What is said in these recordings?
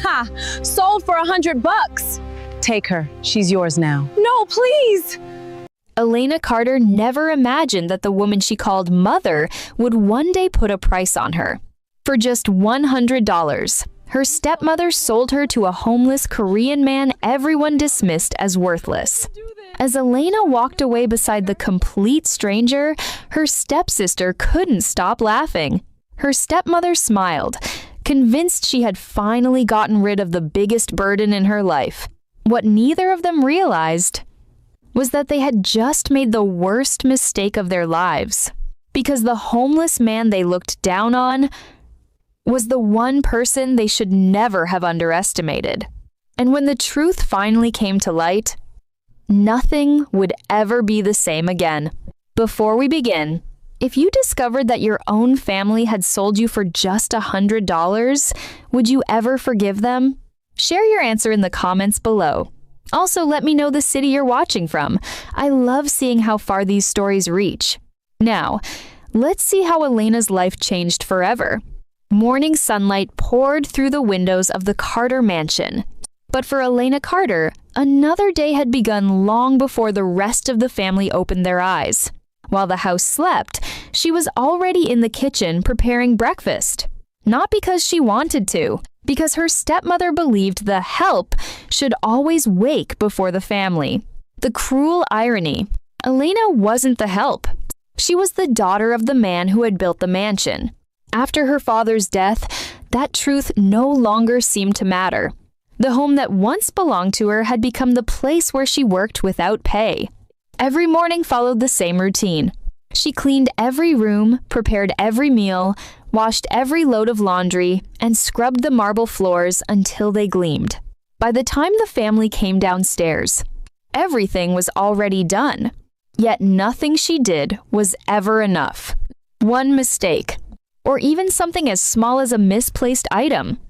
Ha! Sold for $100. Take her. She's yours now. No, please! Elena Carter never imagined that the woman she called mother would one day put a price on her. For just $100, her stepmother sold her to a homeless Korean man everyone dismissed as worthless. As Elena walked away beside the complete stranger, her stepsister couldn't stop laughing. Her stepmother smiled, convinced she had finally gotten rid of the biggest burden in her life. What neither of them realized was that they had just made the worst mistake of their lives, because the homeless man they looked down on was the one person they should never have underestimated. And when the truth finally came to light, nothing would ever be the same again. Before we begin, if you discovered that your own family had sold you for just $100, would you ever forgive them? Share your answer in the comments below. Also, let me know the city you're watching from. I love seeing how far these stories reach. Now, let's see how Elena's life changed forever. Morning sunlight poured through the windows of the Carter mansion. But for Elena Carter, another day had begun long before the rest of the family opened their eyes. While the house slept, she was already in the kitchen preparing breakfast. Not because she wanted to, because her stepmother believed the help should always wake before the family. The cruel irony, Elena wasn't the help. She was the daughter of the man who had built the mansion. After her father's death, that truth no longer seemed to matter. The home that once belonged to her had become the place where she worked without pay. Every morning followed the same routine. She cleaned every room, prepared every meal, washed every load of laundry, and scrubbed the marble floors until they gleamed. By the time the family came downstairs, everything was already done. Yet nothing she did was ever enough. One mistake, or even something as small as a misplaced item,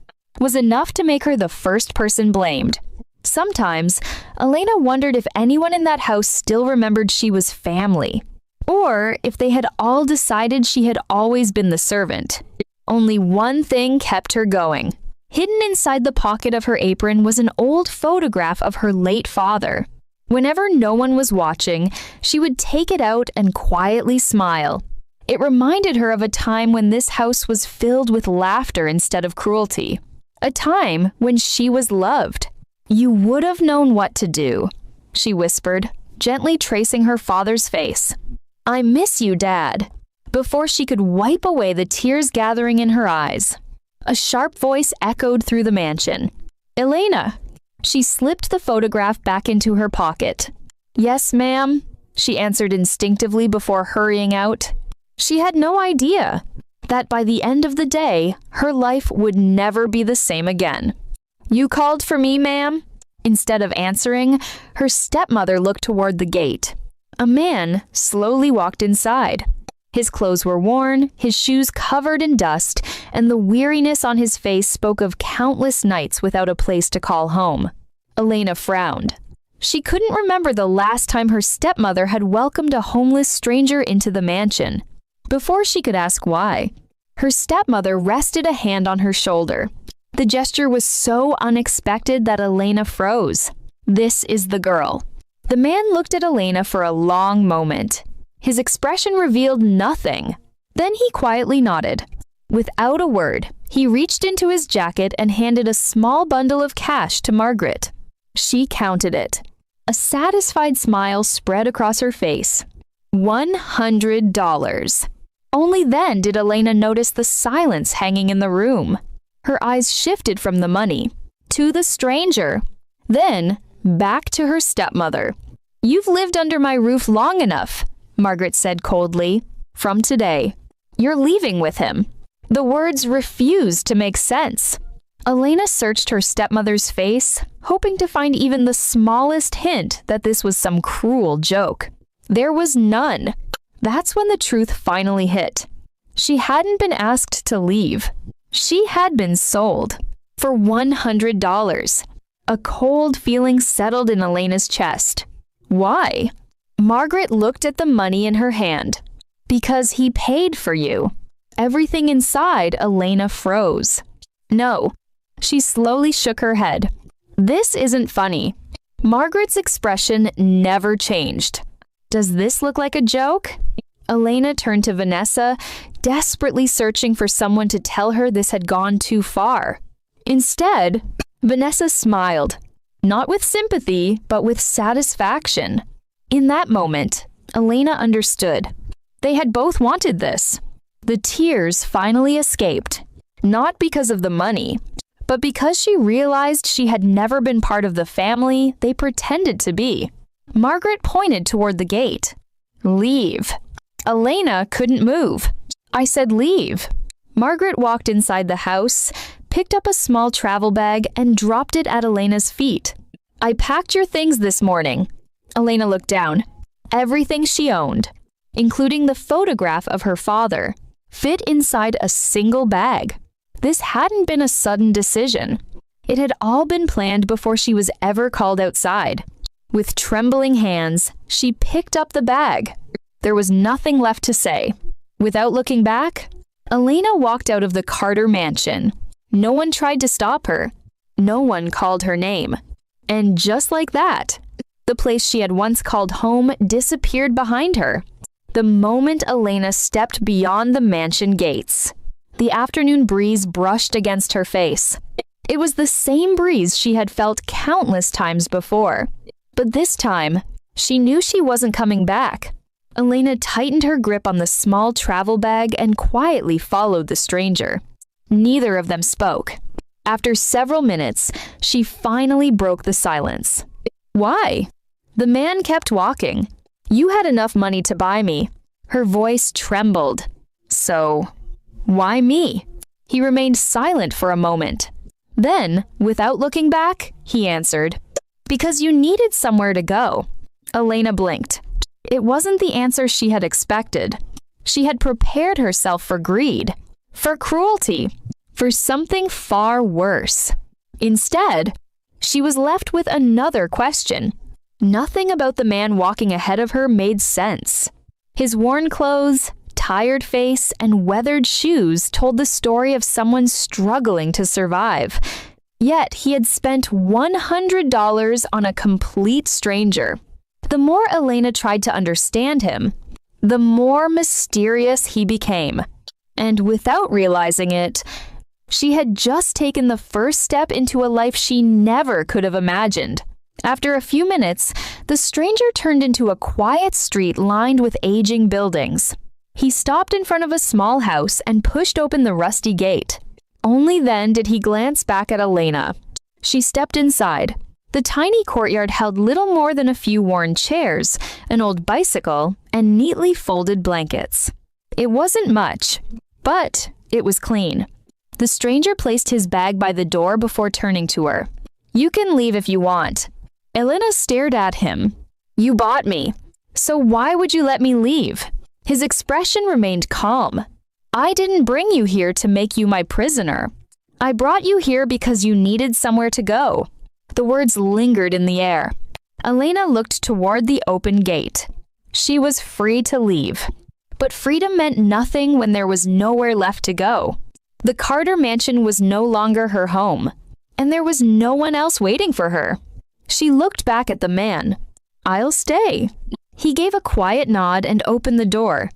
was enough to make her the first person blamed. Sometimes, Elena wondered if anyone in that house still remembered she was family, or if they had all decided she had always been the servant. Only one thing kept her going. Hidden inside the pocket of her apron was an old photograph of her late father. Whenever no one was watching, she would take it out and quietly smile. It reminded her of a time when this house was filled with laughter instead of cruelty. A time when she was loved. "You would have known what to do," she whispered, gently tracing her father's face. "I miss you, Dad," before she could wipe away the tears gathering in her eyes. A sharp voice echoed through the mansion. "Elena." She slipped the photograph back into her pocket. "Yes, ma'am," she answered instinctively before hurrying out. She had no idea that by the end of the day, her life would never be the same again. "You called for me, ma'am?" Instead of answering, her stepmother looked toward the gate. A man slowly walked inside. His clothes were worn, his shoes covered in dust, and the weariness on his face spoke of countless nights without a place to call home. Elena frowned. She couldn't remember the last time her stepmother had welcomed a homeless stranger into the mansion. Before she could ask why, her stepmother rested a hand on her shoulder. The gesture was so unexpected that Elena froze. "This is the girl." The man looked at Elena for a long moment. His expression revealed nothing. Then he quietly nodded. Without a word, he reached into his jacket and handed a small bundle of cash to Margaret. She counted it. A satisfied smile spread across her face. $100. Only then did Elena notice the silence hanging in the room. Her eyes shifted from the money to the stranger, then back to her stepmother. "You've lived under my roof long enough," Margaret said coldly. "From today, you're leaving with him." The words refused to make sense. Elena searched her stepmother's face, hoping to find even the smallest hint that this was some cruel joke. There was none. That's when the truth finally hit. She hadn't been asked to leave. She had been sold for $100. A cold feeling settled in Elena's chest. Why? Margaret looked at the money in her hand. "Because he paid for you." Everything inside Elena froze. No, She slowly shook her head. This isn't funny. Margaret's expression never changed. Does this look like a joke? Elena turned to Vanessa, desperately searching for someone to tell her this had gone too far. Instead, Vanessa smiled, not with sympathy, but with satisfaction. In that moment, Elena understood. They had both wanted this. The tears finally escaped, not because of the money, but because she realized she had never been part of the family they pretended to be. Margaret pointed toward the gate. Leave. Elena couldn't move. I said leave. Margaret walked inside the house, picked up a small travel bag, and dropped it at Elena's feet. I packed your things this morning. Elena looked down. Everything she owned, including the photograph of her father, fit inside a single bag. This hadn't been a sudden decision. It had all been planned before she was ever called outside. With trembling hands, she picked up the bag. There was nothing left to say. Without looking back, Elena walked out of the Carter mansion. No one tried to stop her. No one called her name. And just like that, the place she had once called home disappeared behind her. The moment Elena stepped beyond the mansion gates, the afternoon breeze brushed against her face. It was the same breeze she had felt countless times before. But this time, she knew she wasn't coming back. Elena tightened her grip on the small travel bag and quietly followed the stranger. Neither of them spoke. After several minutes, she finally broke the silence. Why? The man kept walking. You had enough money to buy me. Her voice trembled. So, why me? He remained silent for a moment. Then, without looking back, he answered, because you needed somewhere to go. Elena blinked. It wasn't the answer she had expected. She had prepared herself for greed, for cruelty, for something far worse. Instead, she was left with another question. Nothing about the man walking ahead of her made sense. His worn clothes, tired face, and weathered shoes told the story of someone struggling to survive. Yet he had spent $100 on a complete stranger. The more Elena tried to understand him, the more mysterious he became. And without realizing it, she had just taken the first step into a life she never could have imagined. After a few minutes, the stranger turned into a quiet street lined with aging buildings. He stopped in front of a small house and pushed open the rusty gate. Only then did he glance back at Elena. She stepped inside. The tiny courtyard held little more than a few worn chairs, an old bicycle, and neatly folded blankets. It wasn't much, but it was clean. The stranger placed his bag by the door before turning to her. You can leave if you want. Elena stared at him. You bought me, so why would you let me leave? His expression remained calm. I didn't bring you here to make you my prisoner. I brought you here because you needed somewhere to go. The words lingered in the air. Elena looked toward the open gate. She was free to leave. But freedom meant nothing when there was nowhere left to go. The Carter mansion was no longer her home, and there was no one else waiting for her. She looked back at the man. I'll stay. He gave a quiet nod and opened the door.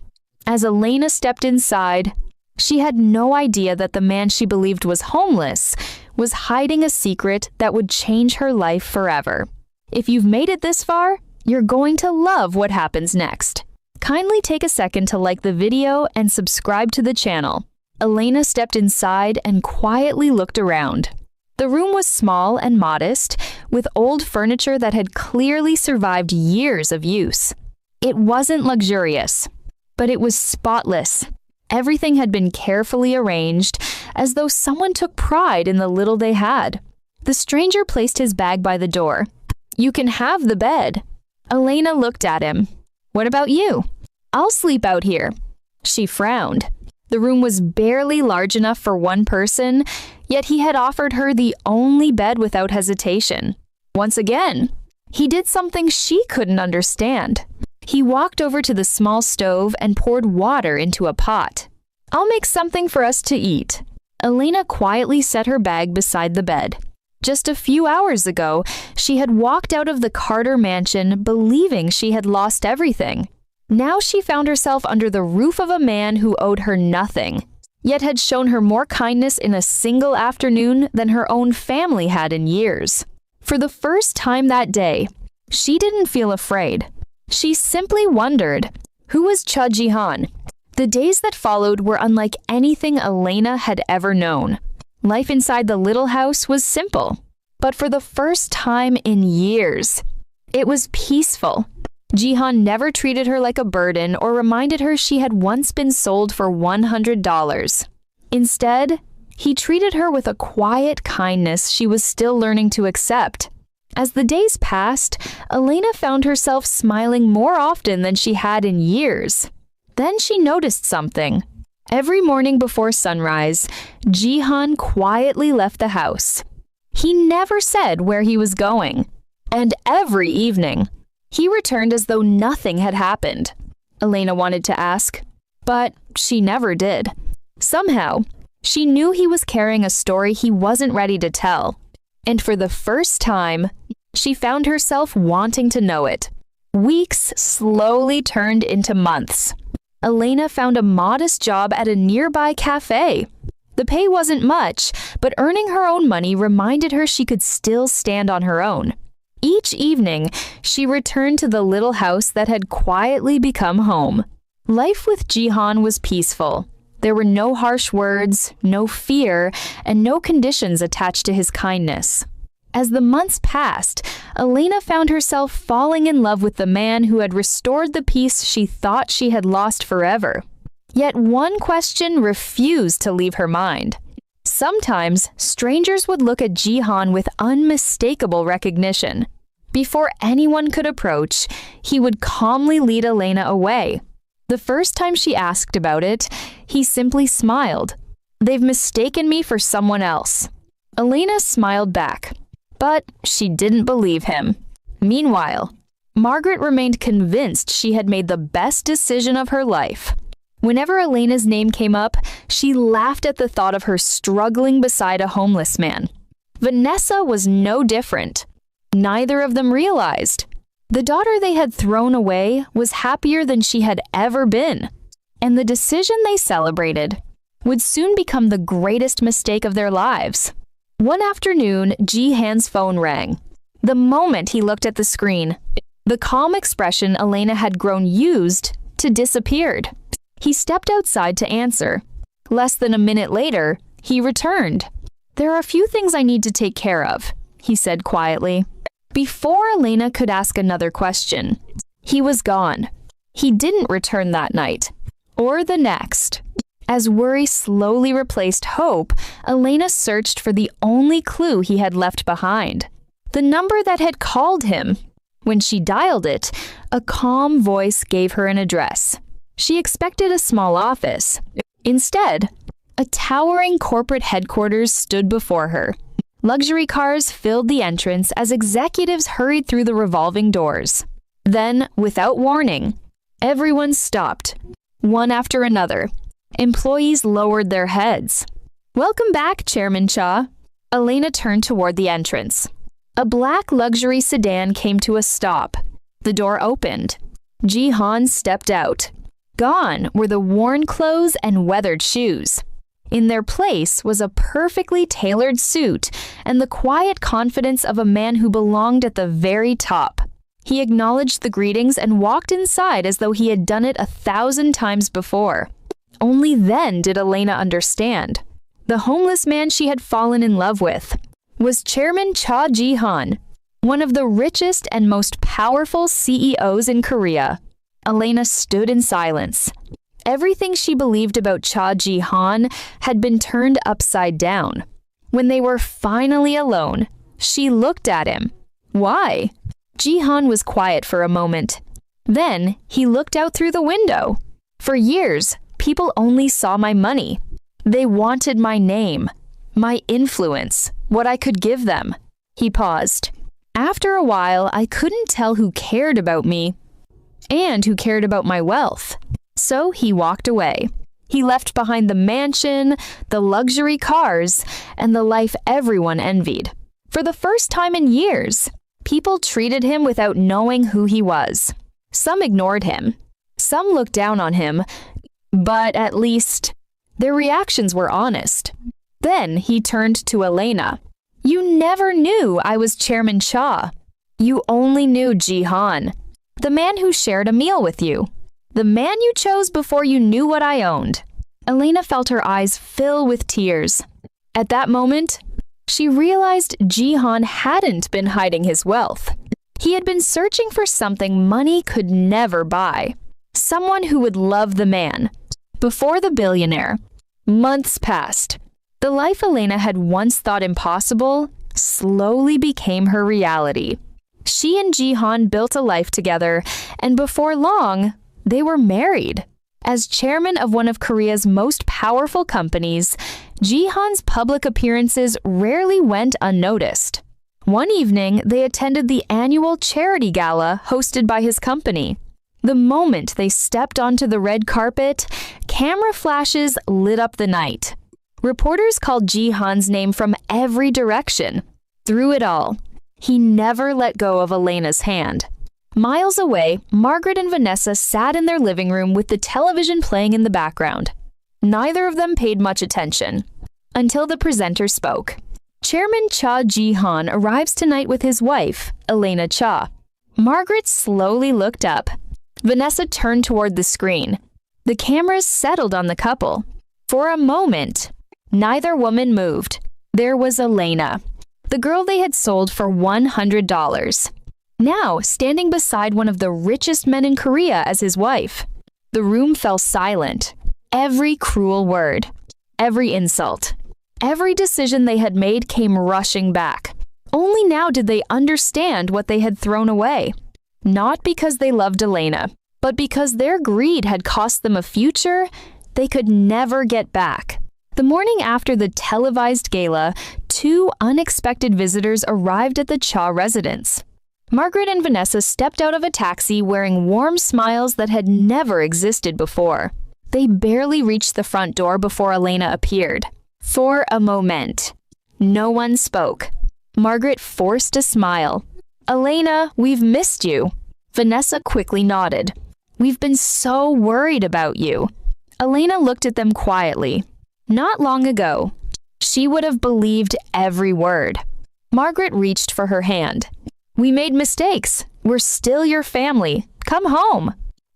As Elena stepped inside, she had no idea that the man she believed was homeless was hiding a secret that would change her life forever. If you've made it this far, you're going to love what happens next. Kindly take a second to like the video and subscribe to the channel. Elena stepped inside and quietly looked around. The room was small and modest, with old furniture that had clearly survived years of use. It wasn't luxurious, but it was spotless. Everything had been carefully arranged, as though someone took pride in the little they had. The stranger placed his bag by the door. You can have the bed. Elena looked at him. What about you? I'll sleep out here. She frowned. The room was barely large enough for one person, yet he had offered her the only bed without hesitation. Once again, he did something she couldn't understand. He walked over to the small stove and poured water into a pot. I'll make something for us to eat. Elena quietly set her bag beside the bed. Just a few hours ago, she had walked out of the Carter mansion believing she had lost everything. Now she found herself under the roof of a man who owed her nothing, yet had shown her more kindness in a single afternoon than her own family had in years. For the first time that day, she didn't feel afraid. She simply wondered, who was Cha Ji-han? The days that followed were unlike anything Elena had ever known. Life inside the little house was simple, but for the first time in years, it was peaceful. Ji-han never treated her like a burden or reminded her she had once been sold for $100. Instead, he treated her with a quiet kindness she was still learning to accept. As the days passed, Elena found herself smiling more often than she had in years. Then she noticed something. Every morning before sunrise, Ji-han quietly left the house. He never said where he was going. And every evening, he returned as though nothing had happened. Elena wanted to ask, but she never did. Somehow, she knew he was carrying a story he wasn't ready to tell. And for the first time, she found herself wanting to know it. Weeks slowly turned into months. Elena found a modest job at a nearby cafe. The pay wasn't much, but earning her own money reminded her she could still stand on her own. Each evening, she returned to the little house that had quietly become home. Life with Ji-han was peaceful. There were no harsh words, no fear, and no conditions attached to his kindness. As the months passed, Elena found herself falling in love with the man who had restored the peace she thought she had lost forever. Yet one question refused to leave her mind. Sometimes, strangers would look at Ji-han with unmistakable recognition. Before anyone could approach, he would calmly lead Elena away. The first time she asked about it, he simply smiled. "They've mistaken me for someone else." Elena smiled back, but she didn't believe him. Meanwhile, Margaret remained convinced she had made the best decision of her life. Whenever Elena's name came up, she laughed at the thought of her struggling beside a homeless man. Vanessa was no different. Neither of them realized. The daughter they had thrown away was happier than she had ever been. And the decision they celebrated would soon become the greatest mistake of their lives. One afternoon, Ji-han's phone rang. The moment he looked at the screen, the calm expression Elena had grown used to disappeared. He stepped outside to answer. Less than a minute later, he returned. "There are a few things I need to take care of," he said quietly. Before Elena could ask another question, he was gone. He didn't return that night, or the next. As worry slowly replaced hope, Elena searched for the only clue he had left behind. The number that had called him. When she dialed it, a calm voice gave her an address. She expected a small office. Instead, a towering corporate headquarters stood before her. Luxury cars filled the entrance as executives hurried through the revolving doors. Then, without warning, everyone stopped, one after another. Employees lowered their heads. "Welcome back, Chairman Cha." Elena turned toward the entrance. A black luxury sedan came to a stop. The door opened. Ji-han stepped out. Gone were the worn clothes and weathered shoes. In their place was a perfectly tailored suit and the quiet confidence of a man who belonged at the very top. He acknowledged the greetings and walked inside as though he had done it 1,000 times before. Only then did Elena understand. The homeless man she had fallen in love with was Chairman Cha Ji-han, one of the richest and most powerful CEOs in Korea. Elena stood in silence. Everything she believed about Cha Ji-han had been turned upside down. When they were finally alone, she looked at him. Why? Ji-han was quiet for a moment. Then he looked out through the window. "For years, people only saw my money. They wanted my name, my influence, what I could give them." He paused. "After a while, I couldn't tell who cared about me and who cared about my wealth. So he walked away. He left behind the mansion, the luxury cars, and the life everyone envied. For the first time in years, people treated him without knowing who he was. Some ignored him. Some looked down on him, but at least their reactions were honest. Then he turned to Elena. You never knew I was Chairman Cha. You only knew Jihan, the man who shared a meal with you. The man you chose before you knew what I owned. Elena felt her eyes fill with tears. At that moment, she realized Jihan hadn't been hiding his wealth. He had been searching for something money could never buy. Someone who would love the man. Before the billionaire. Months passed. The life Elena had once thought impossible slowly became her reality. She and Jihan built a life together, and before long, they were married. As chairman of one of Korea's most powerful companies, Jihan's public appearances rarely went unnoticed. One evening, they attended the annual charity gala hosted by his company. The moment they stepped onto the red carpet, camera flashes lit up the night. Reporters called Jihan's name from every direction. Through it all, he never let go of Elena's hand. Miles away, Margaret and Vanessa sat in their living room with the television playing in the background. Neither of them paid much attention. Until the presenter spoke. Chairman Cha Jihan arrives tonight with his wife, Elena Cha. Margaret slowly looked up. Vanessa turned toward the screen. The cameras settled on the couple. For a moment, neither woman moved. There was Elena, the girl they had sold for $100. Now standing beside one of the richest men in Korea as his wife. The room fell silent. Every cruel word, every insult, every decision they had made came rushing back. Only now did they understand what they had thrown away. Not because they loved Elena, but because their greed had cost them a future they could never get back. The morning after the televised gala, two unexpected visitors arrived at the Cha residence. Margaret and Vanessa stepped out of a taxi wearing warm smiles that had never existed before. They barely reached the front door before Elena appeared. For a moment, no one spoke. Margaret forced a smile. Elena, we've missed you. Vanessa quickly nodded. We've been so worried about you. Elena looked at them quietly. Not long ago, she would have believed every word. Margaret reached for her hand. We made mistakes. We're still your family. Come home.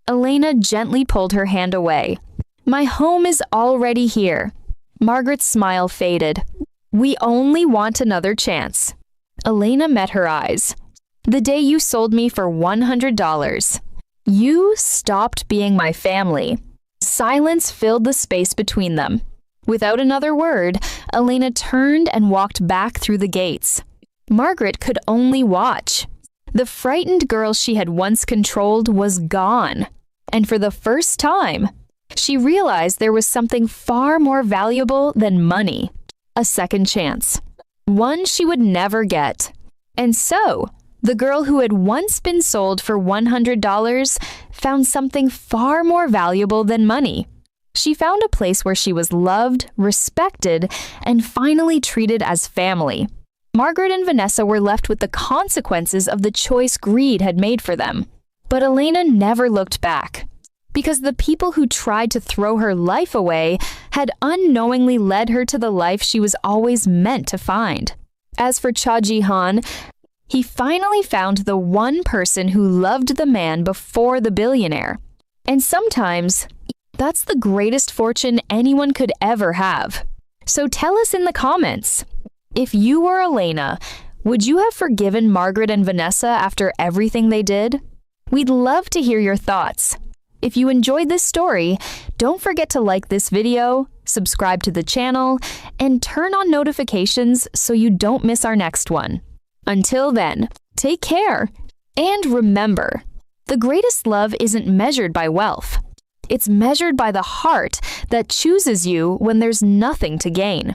Elena gently pulled her hand away. My home is already here. Margaret's smile faded. We only want another chance. Elena met her eyes. The day you sold me for $100. You stopped being my family. Silence filled the space between them. Without another word, Elena turned and walked back through the gates. Margaret could only watch. The frightened girl she had once controlled was gone. And for the first time, she realized there was something far more valuable than money. A second chance. One she would never get. And so, the girl who had once been sold for $100 found something far more valuable than money. She found a place where she was loved, respected, and finally treated as family. Margaret and Vanessa were left with the consequences of the choice greed had made for them. But Elena never looked back, because the people who tried to throw her life away had unknowingly led her to the life she was always meant to find. As for Cha Ji-han, he finally found the one person who loved the man before the billionaire. And sometimes, that's the greatest fortune anyone could ever have. So tell us in the comments. If you were Elena, would you have forgiven Margaret and Vanessa after everything they did? We'd love to hear your thoughts. If you enjoyed this story, don't forget to like this video, subscribe to the channel, and turn on notifications so you don't miss our next one. Until then, take care. And remember, the greatest love isn't measured by wealth. It's measured by the heart that chooses you when there's nothing to gain.